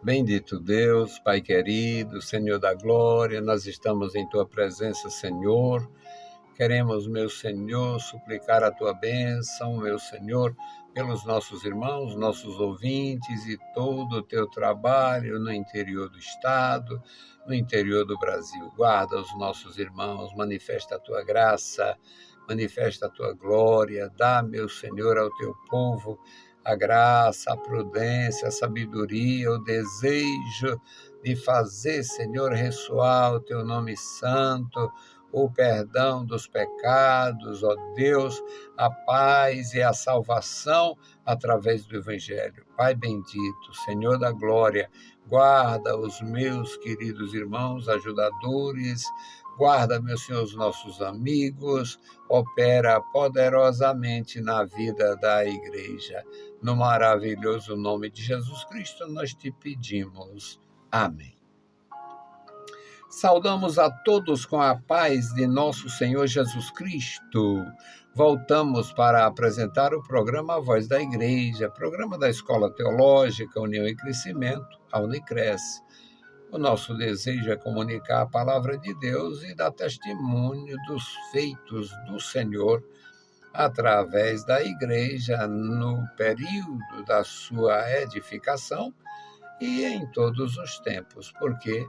Bendito Deus, Pai querido, Senhor da glória, nós estamos em Tua presença, Senhor. Queremos, meu Senhor, suplicar a Tua bênção, meu Senhor, pelos nossos irmãos, nossos ouvintes e todo o Teu trabalho no interior do Estado, no interior do Brasil. Guarda os nossos irmãos, manifesta a Tua graça, manifesta a Tua glória, dá, meu Senhor, ao Teu povo a graça, a prudência, a sabedoria, o desejo de fazer, Senhor, ressoar o Teu nome santo, o perdão dos pecados, ó Deus, a paz e a salvação através do Evangelho. Pai bendito, Senhor da glória, guarda os meus queridos irmãos, ajudadores, guarda, meu Senhor, os nossos amigos, opera poderosamente na vida da igreja. No maravilhoso nome de Jesus Cristo, nós te pedimos. Amém. Saudamos a todos com a paz de nosso Senhor Jesus Cristo. Voltamos para apresentar o programa A Voz da Igreja, programa da Escola Teológica União e Crescimento, a Unicres. O nosso desejo é comunicar a palavra de Deus e dar testemunho dos feitos do Senhor através da igreja no período da sua edificação e em todos os tempos, porque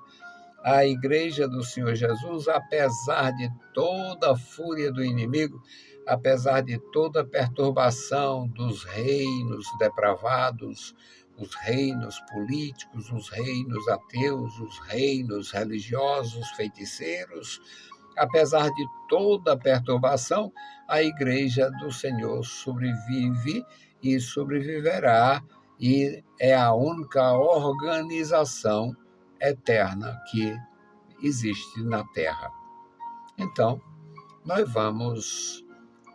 a igreja do Senhor Jesus, apesar de toda a fúria do inimigo, apesar de toda a perturbação dos reinos depravados, os reinos políticos, os reinos ateus, os reinos religiosos, feiticeiros, apesar de toda a perturbação, a igreja do Senhor sobrevive e sobreviverá, e é a única organização eterna que existe na Terra. Então, nós vamos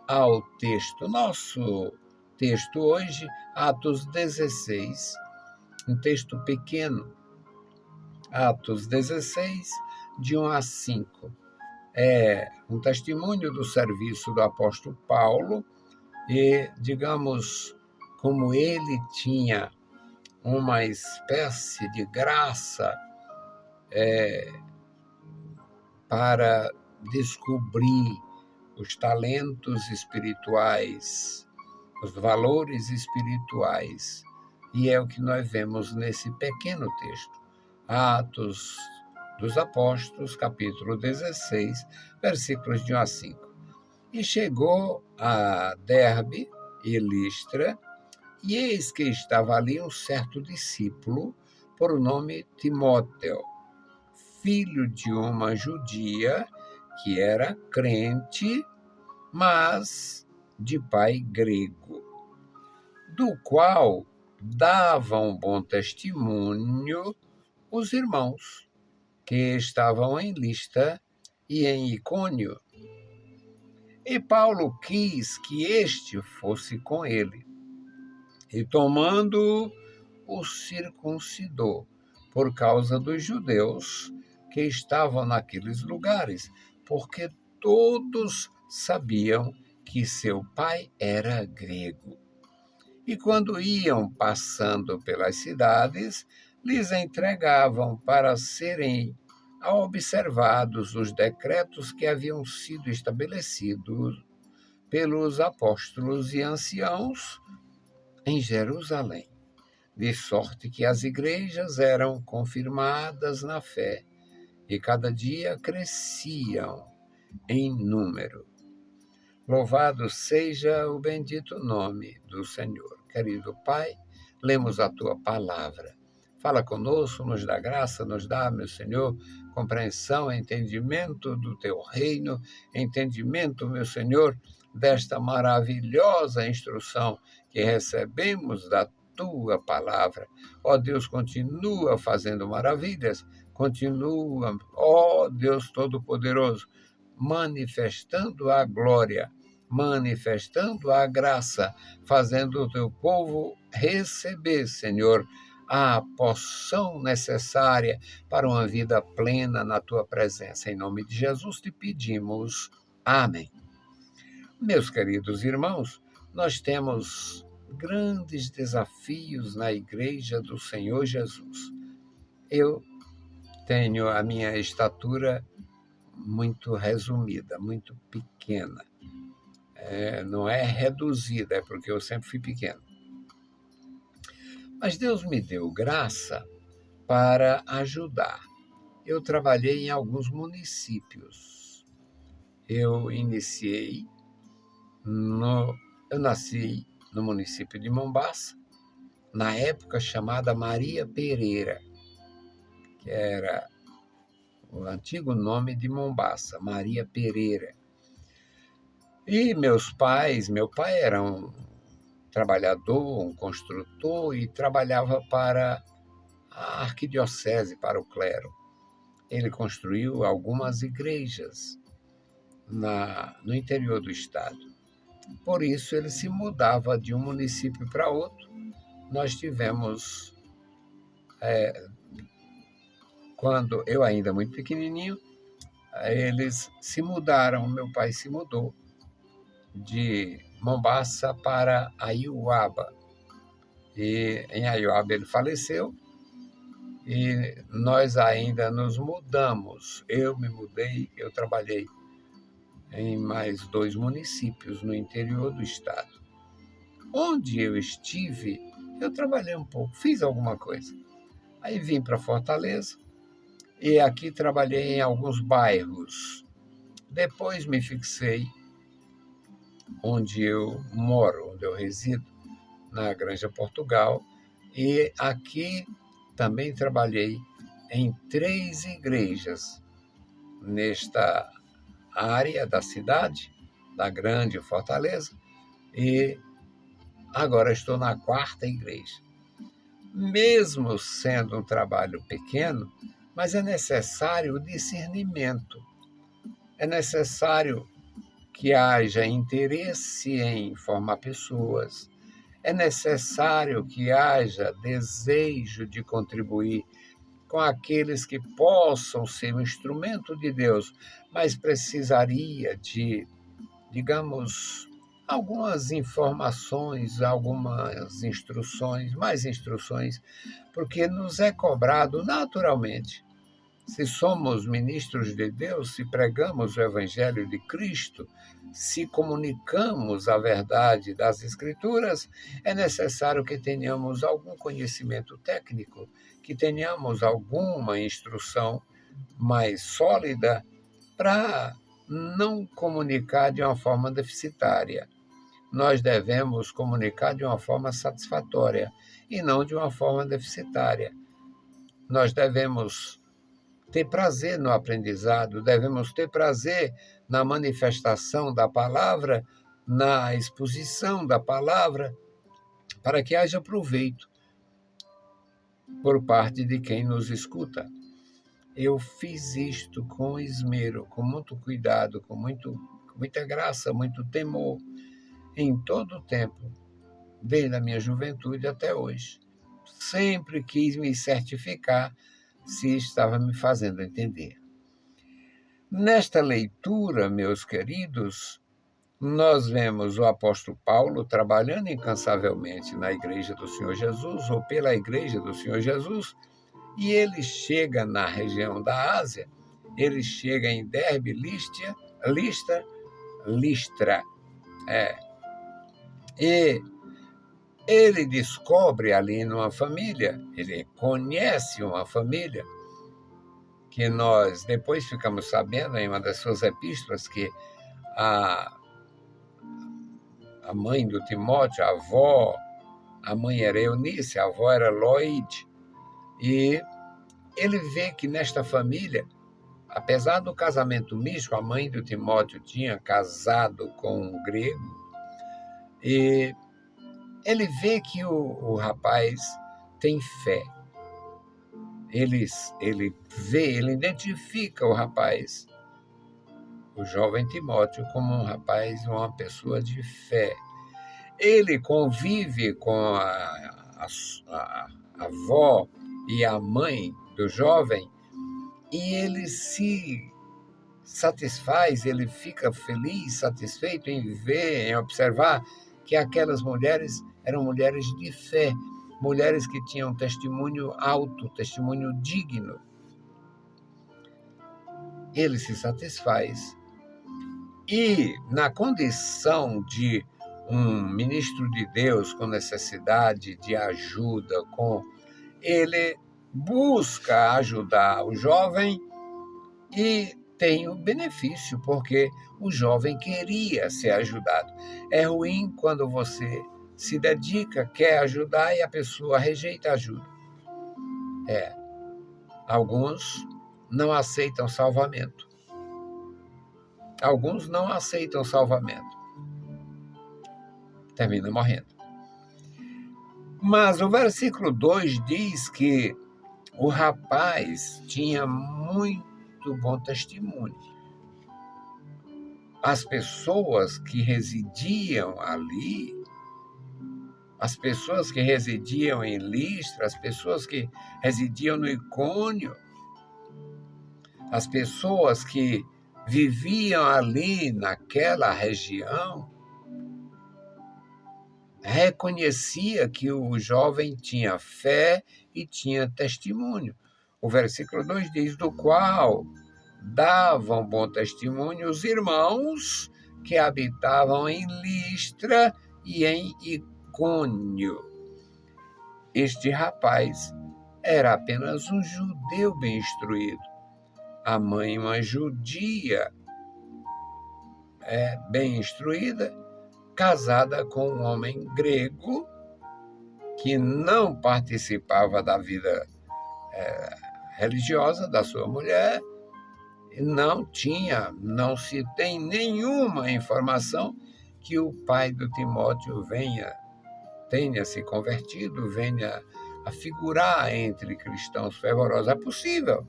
ao texto. Nosso texto hoje, Atos 16, um texto pequeno. Atos 16, de 1 a 5. É um testemunho do serviço do apóstolo Paulo e, digamos, como ele tinha uma espécie de graça para descobrir os talentos espirituais, os valores espirituais. E é o que nós vemos nesse pequeno texto. Atos dos Apóstolos, capítulo 16, versículos de 1 a 5. E chegou a Derbe e Listra, e eis que estava ali um certo discípulo, por nome Timóteo, filho de uma judia que era crente, mas de pai grego, do qual davam bom testemunho os irmãos que estavam em Listra e em Icônio. E Paulo quis que este fosse com ele, e tomando-o, o circuncidou, por causa dos judeus que estavam naqueles lugares, porque todos sabiam que seu pai era grego. E quando iam passando pelas cidades, lhes entregavam para serem observados os decretos que haviam sido estabelecidos pelos apóstolos e anciãos em Jerusalém, de sorte que as igrejas eram confirmadas na fé e cada dia cresciam em número. Louvado seja o bendito nome do Senhor. Querido Pai, lemos a Tua palavra. Fala conosco, nos dá graça, nos dá, meu Senhor, compreensão, entendimento do Teu reino, entendimento, meu Senhor, desta maravilhosa instrução que recebemos da Tua palavra. Ó Deus, continua fazendo maravilhas, continua, ó Deus Todo-Poderoso, manifestando a glória, manifestando a graça, fazendo o teu povo receber, Senhor, a porção necessária para uma vida plena na tua presença. Em nome de Jesus te pedimos. Amém. Meus queridos irmãos, nós temos grandes desafios na Igreja do Senhor Jesus. Eu tenho a minha estatura muito resumida, muito pequena. Não é reduzida, é porque eu sempre fui pequeno. Mas Deus me deu graça para ajudar. Eu trabalhei em alguns municípios. Eu iniciei no. Eu nasci no município de Mombaça, na época chamada Maria Pereira, que era o antigo nome de Mombaça, Maria Pereira. E meu pai era um trabalhador, um construtor e trabalhava para a arquidiocese, para o clero. Ele construiu algumas igrejas no interior do estado. Por isso, ele se mudava de um município para outro. Nós tivemos, quando eu ainda muito pequenininho, eles se mudaram, meu pai se mudou de Mombaça para Aiuaba. E em Aiuaba ele faleceu e nós ainda nos mudamos. Eu me mudei, eu trabalhei em mais 2 municípios no interior do estado. Onde eu estive, eu trabalhei um pouco, fiz alguma coisa. Aí vim para Fortaleza e aqui trabalhei em alguns bairros. Depois me fixei onde eu moro, onde eu resido, na Granja Portugal, e aqui também trabalhei em 3 igrejas nesta área da cidade, da Grande Fortaleza, e agora estou na 4ª igreja. Mesmo sendo um trabalho pequeno, mas é necessário o discernimento, é necessário que haja interesse em formar pessoas, é necessário que haja desejo de contribuir com aqueles que possam ser um instrumento de Deus, mas precisaria de, digamos, algumas informações, algumas instruções, mais instruções, porque nos é cobrado naturalmente. Se somos ministros de Deus, se pregamos o Evangelho de Cristo, se comunicamos a verdade das Escrituras, é necessário que tenhamos algum conhecimento técnico, que tenhamos alguma instrução mais sólida para não comunicar de uma forma deficitária. Nós devemos comunicar de uma forma satisfatória e não de uma forma deficitária. Nós devemos ter prazer no aprendizado, devemos ter prazer na manifestação da palavra, na exposição da palavra, para que haja proveito por parte de quem nos escuta. Eu fiz isto com esmero, com muito cuidado, com muita graça, muito temor, em todo o tempo, desde a minha juventude até hoje. Sempre quis me certificar se estava me fazendo entender. Nesta leitura, meus queridos, nós vemos o apóstolo Paulo trabalhando incansavelmente na Igreja do Senhor Jesus, ou pela Igreja do Senhor Jesus, e ele chega na região da Ásia, ele chega em Derbe, Listra, e ele descobre ali numa família, ele conhece uma família, que nós depois ficamos sabendo em uma das suas epístolas que a mãe do Timóteo, a avó, a mãe era Eunice, a avó era Loide, e ele vê que nesta família, apesar do casamento misto, a mãe do Timóteo tinha casado com um grego, e ele vê que o rapaz tem fé. Ele identifica o rapaz, o jovem Timóteo, como um rapaz, uma pessoa de fé. Ele convive com a avó e a mãe do jovem e ele se satisfaz, ele fica feliz, satisfeito em ver, em observar que aquelas mulheres eram mulheres de fé, mulheres que tinham testemunho alto, testemunho digno. Ele se satisfaz. E, na condição de um ministro de Deus com necessidade de ajuda, ele busca ajudar o jovem e tem o benefício, porque o jovem queria ser ajudado. É ruim quando você se dedica, quer ajudar e a pessoa rejeita a ajuda. Alguns não aceitam salvamento. Alguns não aceitam salvamento. Termina morrendo. Mas o versículo 2 diz que o rapaz tinha muito bom testemunho. As pessoas que residiam ali, as pessoas que residiam em Listra, as pessoas que residiam no Icônio, as pessoas que viviam ali naquela região, reconhecia que o jovem tinha fé e tinha testemunho. O versículo 2 diz, do qual davam bom testemunho os irmãos que habitavam em Listra e em Icônio. Este rapaz era apenas um judeu bem instruído. A mãe, uma judia bem instruída, casada com um homem grego que não participava da vida religiosa da sua mulher, não se tem nenhuma informação que o pai do Timóteo tenha se convertido, venha a figurar entre cristãos fervorosos. É possível.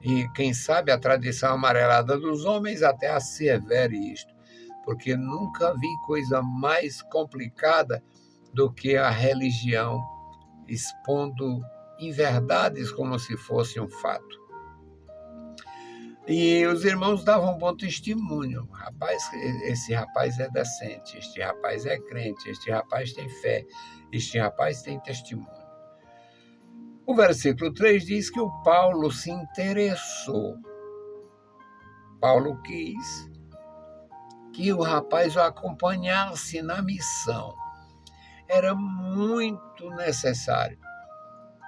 E, quem sabe, a tradição amarelada dos homens até assevere isto, porque nunca vi coisa mais complicada do que a religião expondo inverdades como se fosse um fato. E os irmãos davam bom testemunho. Esse rapaz é decente, este rapaz é crente, este rapaz tem fé, este rapaz tem testemunho. O versículo 3 diz que o Paulo se interessou. Paulo quis que o rapaz o acompanhasse na missão. Era muito necessário.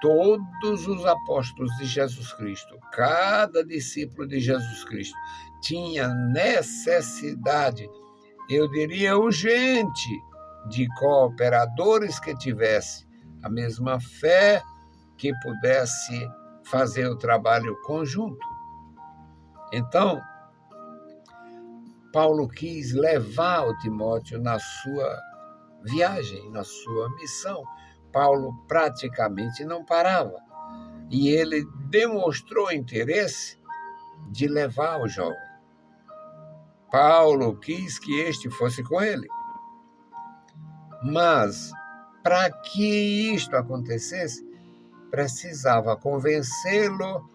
Todos os apóstolos de Jesus Cristo, cada discípulo de Jesus Cristo, tinha necessidade, eu diria urgente, de cooperadores que tivessem a mesma fé, que pudesse fazer o trabalho conjunto. Então, Paulo quis levar o Timóteo na sua viagem, na sua missão. Paulo praticamente não parava. E ele demonstrou interesse de levar o jovem. Paulo quis que este fosse com ele. Mas, para que isto acontecesse, precisava convencê-lo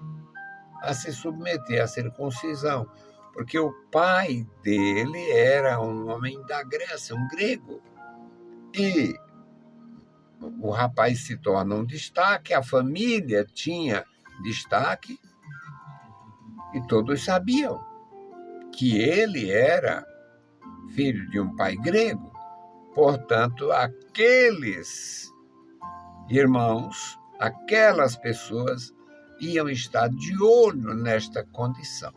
a se submeter à circuncisão, porque o pai dele era um homem da Grécia, um grego. E o rapaz se torna um destaque, a família tinha destaque, e todos sabiam que ele era filho de um pai grego. Portanto, aqueles irmãos, aquelas pessoas iam estar de olho nesta condição.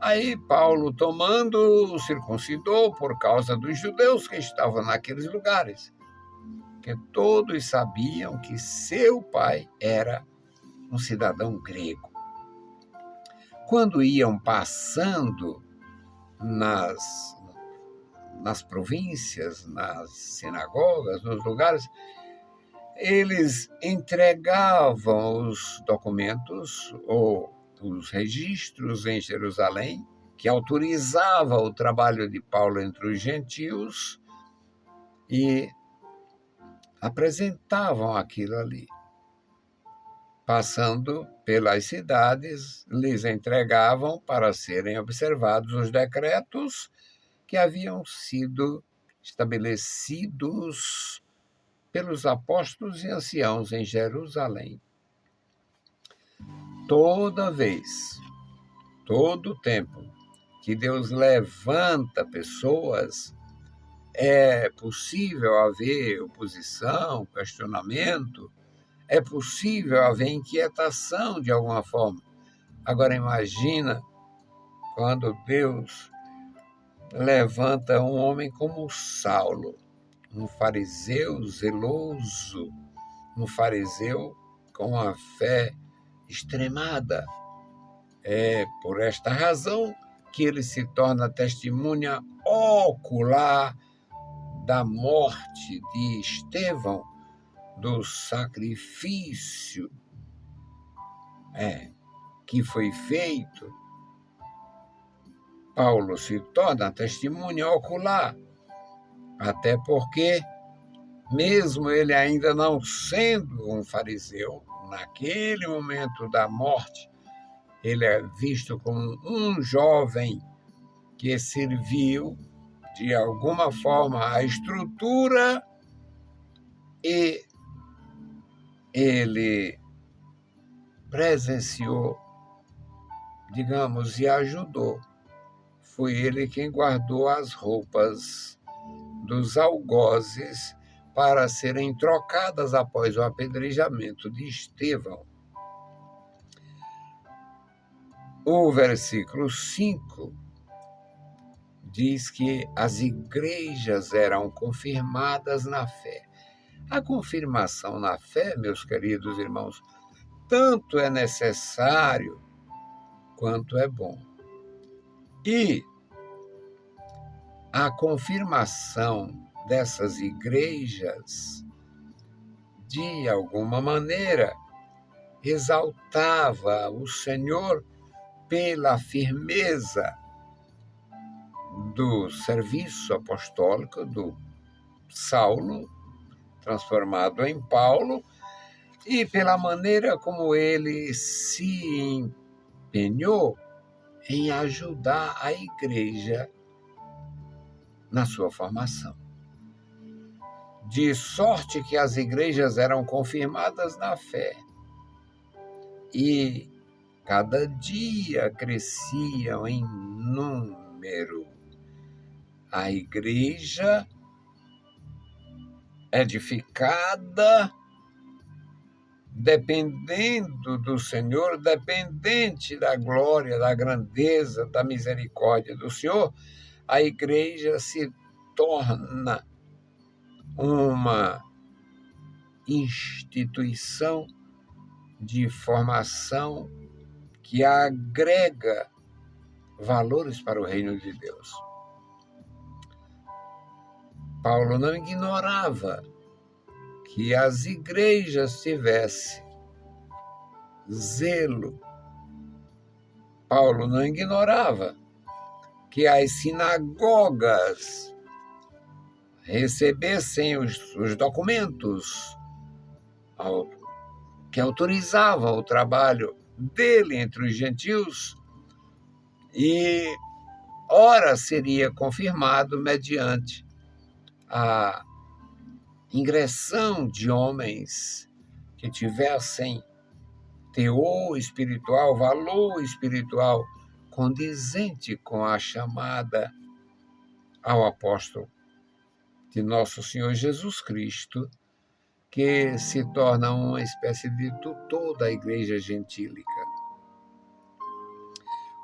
Aí Paulo, tomando, circuncidou por causa dos judeus que estavam naqueles lugares, porque todos sabiam que seu pai era um cidadão grego. Quando iam passando nas províncias, nas sinagogas, nos lugares, eles entregavam os documentos ou os registros em Jerusalém, que autorizava o trabalho de Paulo entre os gentios, e apresentavam aquilo ali. Passando pelas cidades, lhes entregavam para serem observados os decretos que haviam sido estabelecidos pelos apóstolos e anciãos em Jerusalém. Toda vez, todo o tempo que Deus levanta pessoas, é possível haver oposição, questionamento, é possível haver inquietação de alguma forma. Agora imagina quando Deus levanta um homem como Saulo, um fariseu zeloso, um fariseu com a fé extremada. É por esta razão que ele se torna testemunha ocular da morte de Estevão, do sacrifício que foi feito. Paulo se torna testemunha ocular, até porque, mesmo ele ainda não sendo um fariseu, naquele momento da morte, ele é visto como um jovem que serviu, de alguma forma, a estrutura, e ele presenciou, digamos, e ajudou. Foi ele quem guardou as roupas dos algozes para serem trocadas após o apedrejamento de Estevão. O versículo 5 diz que as igrejas eram confirmadas na fé. A confirmação na fé, meus queridos irmãos, tanto é necessário quanto é bom. E a confirmação dessas igrejas, de alguma maneira, exaltava o Senhor pela firmeza do serviço apostólico do Saulo, transformado em Paulo, e pela maneira como ele se empenhou em ajudar a igreja na sua formação. De sorte que as igrejas eram confirmadas na fé e cada dia cresciam em número. A igreja edificada, dependendo do Senhor, dependente da glória, da grandeza, da misericórdia do Senhor, a igreja se torna uma instituição de formação que agrega valores para o reino de Deus. Paulo não ignorava que as igrejas tivessem zelo. Paulo não ignorava que as sinagogas recebessem os documentos que autorizavam o trabalho dele entre os gentios e, ora, seria confirmado mediante a ingressão de homens que tivessem teor espiritual, valor espiritual condizente com a chamada ao apóstolo de nosso Senhor Jesus Cristo, que se torna uma espécie de tutor da igreja gentílica.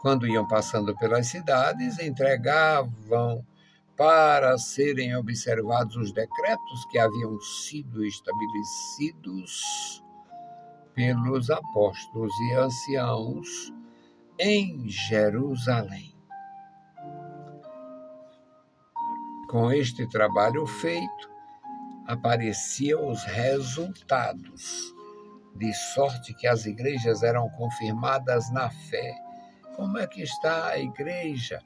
Quando iam passando pelas cidades, entregavam para serem observados os decretos que haviam sido estabelecidos pelos apóstolos e anciãos em Jerusalém. Com este trabalho feito, apareciam os resultados, de sorte que as igrejas eram confirmadas na fé. Como é que está a igreja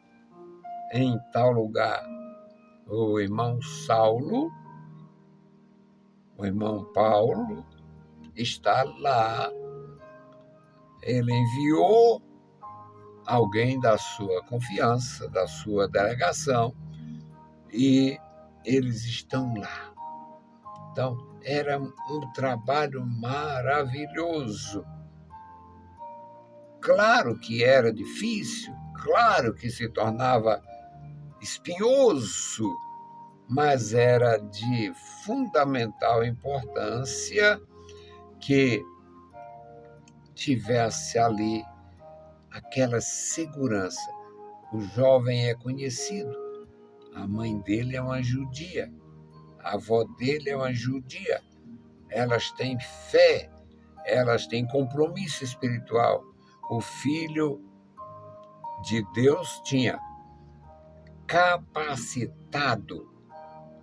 em tal lugar? O irmão Saulo, o irmão Paulo, está lá. Ele enviou alguém da sua confiança, da sua delegação, e eles estão lá. Então, Era um trabalho maravilhoso. Claro que era difícil, claro que se tornava espinhoso, mas era de fundamental importância que tivesse ali aquela segurança. O jovem é conhecido, a mãe dele é uma judia, a avó dele é uma judia, elas têm fé, elas têm compromisso espiritual. O filho de Deus tinha capacitado,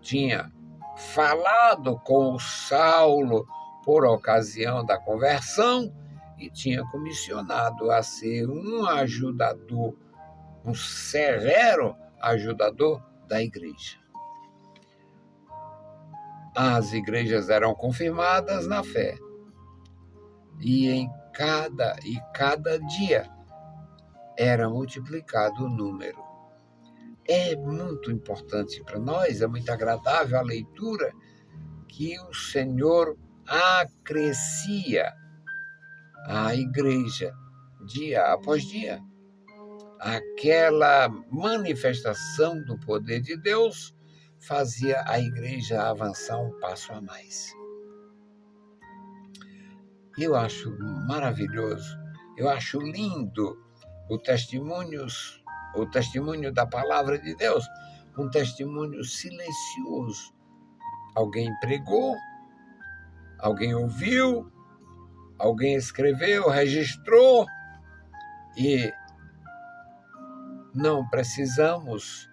tinha falado com o Saulo por ocasião da conversão e tinha comissionado a ser um ajudador, um severo ajudador da igreja. As igrejas eram confirmadas na fé e cada dia era multiplicado o número. É muito importante para nós, é muito agradável a leitura que o Senhor acrescia à igreja dia após dia. Aquela manifestação do poder de Deus fazia a igreja avançar um passo a mais. Eu acho maravilhoso, eu acho lindo o testemunho da palavra de Deus, um testemunho silencioso. Alguém pregou, alguém ouviu, alguém escreveu, registrou, e não precisamos,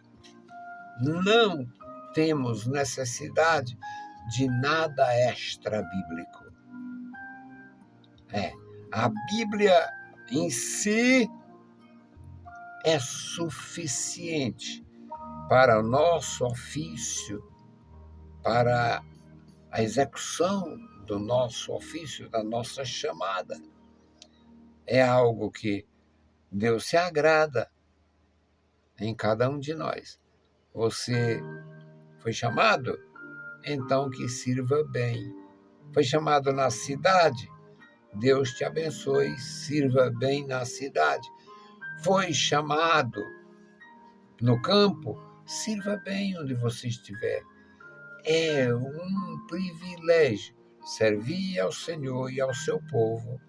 não temos necessidade de nada extra-bíblico. A Bíblia em si é suficiente para o nosso ofício, para a execução do nosso ofício, da nossa chamada. É algo que Deus se agrada em cada um de nós. Você foi chamado? Então que sirva bem. Foi chamado na cidade? Deus te abençoe, sirva bem na cidade. Foi chamado no campo? Sirva bem onde você estiver. É um privilégio servir ao Senhor e ao seu povo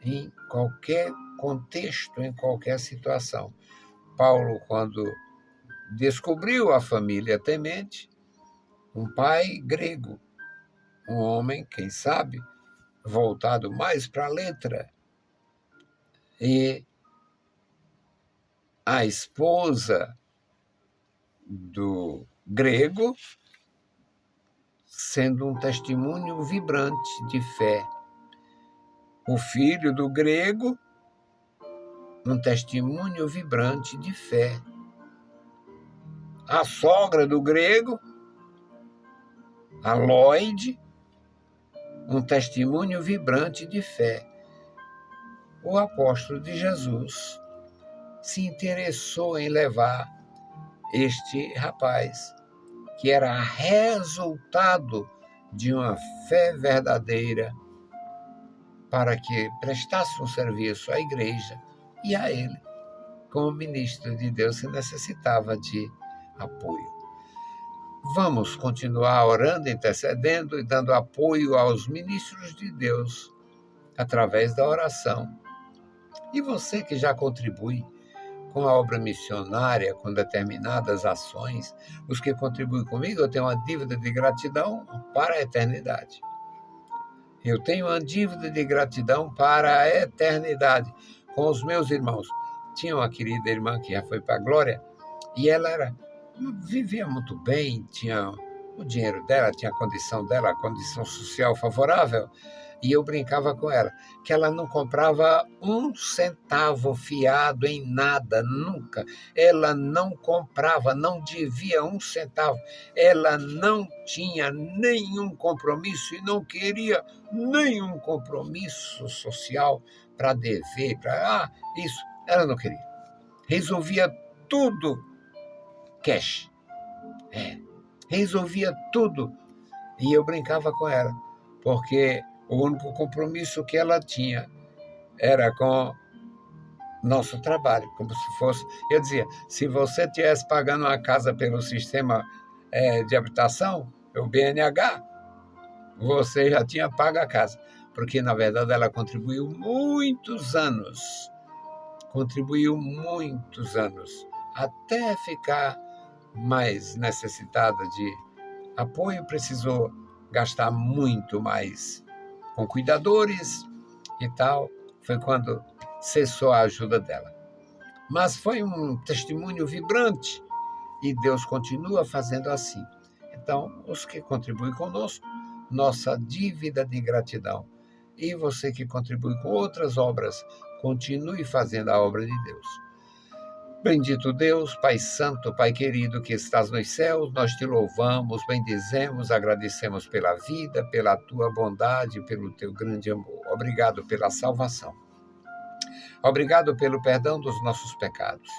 em qualquer contexto, em qualquer situação. Paulo, quando descobriu a família temente, um pai grego, um homem, quem sabe, voltado mais para a letra, e a esposa do grego sendo um testemunho vibrante de fé. O filho do grego, um testemunho vibrante de fé. A sogra do grego, a Lloyd, um testemunho vibrante de fé. O apóstolo de Jesus se interessou em levar este rapaz, que era resultado de uma fé verdadeira, para que prestasse um serviço à igreja e a ele, como ministro de Deus, que necessitava de apoio. Vamos continuar orando, intercedendo e dando apoio aos ministros de Deus através da oração. E você que já contribui com a obra missionária, com determinadas ações, os que contribuem comigo, eu tenho uma dívida de gratidão para a eternidade. Eu tenho uma dívida de gratidão para a eternidade com os meus irmãos. Tinha uma querida irmã que já foi para a glória, e ela vivia muito bem, tinha o dinheiro dela, tinha a condição dela, a condição social favorável, e eu brincava com ela, que ela não comprava um centavo fiado em nada, nunca. Ela não comprava, não devia um centavo. Ela não tinha nenhum compromisso e não queria nenhum compromisso social para dever, para isso. Ela não queria. Resolvia tudo cash. Resolvia tudo E eu brincava com ela, porque o único compromisso que ela tinha era com nosso trabalho, como se fosse... Eu dizia, se você estivesse pagando uma casa pelo sistema de habitação, o BNH, você já tinha pago a casa, porque, na verdade, ela contribuiu muitos anos, até ficar mais necessitada de apoio, precisou gastar muito mais com cuidadores e tal. Foi quando cessou a ajuda dela. Mas foi um testemunho vibrante e Deus continua fazendo assim. Então, os que contribuem conosco, nossa dívida de gratidão. E você que contribui com outras obras, continue fazendo a obra de Deus. Bendito Deus, Pai Santo, Pai querido que estás nos céus, nós te louvamos, bendizemos, agradecemos pela vida, pela tua bondade, pelo teu grande amor. Obrigado pela salvação. Obrigado pelo perdão dos nossos pecados.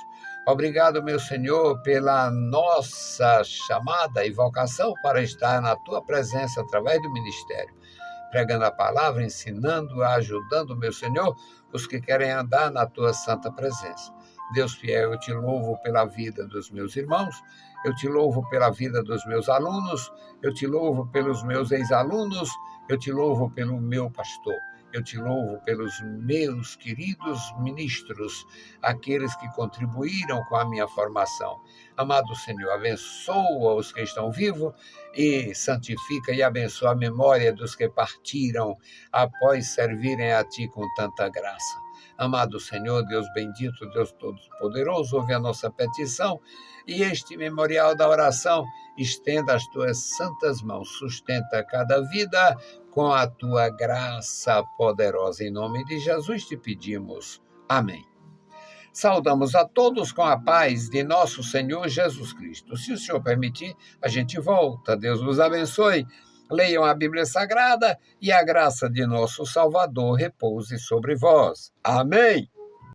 Obrigado, meu Senhor, pela nossa chamada e vocação para estar na tua presença através do ministério, pregando a palavra, ensinando, ajudando, meu Senhor, os que querem andar na tua santa presença. Deus fiel, eu te louvo pela vida dos meus irmãos, eu te louvo pela vida dos meus alunos, eu te louvo pelos meus ex-alunos, eu te louvo pelo meu pastor. Eu te louvo pelos meus queridos ministros, aqueles que contribuíram com a minha formação. Amado Senhor, abençoa os que estão vivos e santifica e abençoa a memória dos que partiram após servirem a Ti com tanta graça. Amado Senhor, Deus bendito, Deus Todo-Poderoso, ouve a nossa petição e este memorial da oração estenda as Tuas santas mãos, sustenta cada vida com a Tua graça poderosa. Em nome de Jesus te pedimos. Amém. Saudamos a todos com a paz de nosso Senhor Jesus Cristo. Se o Senhor permitir, a gente volta. Deus nos abençoe. Leiam a Bíblia Sagrada e a graça de nosso Salvador repouse sobre vós. Amém.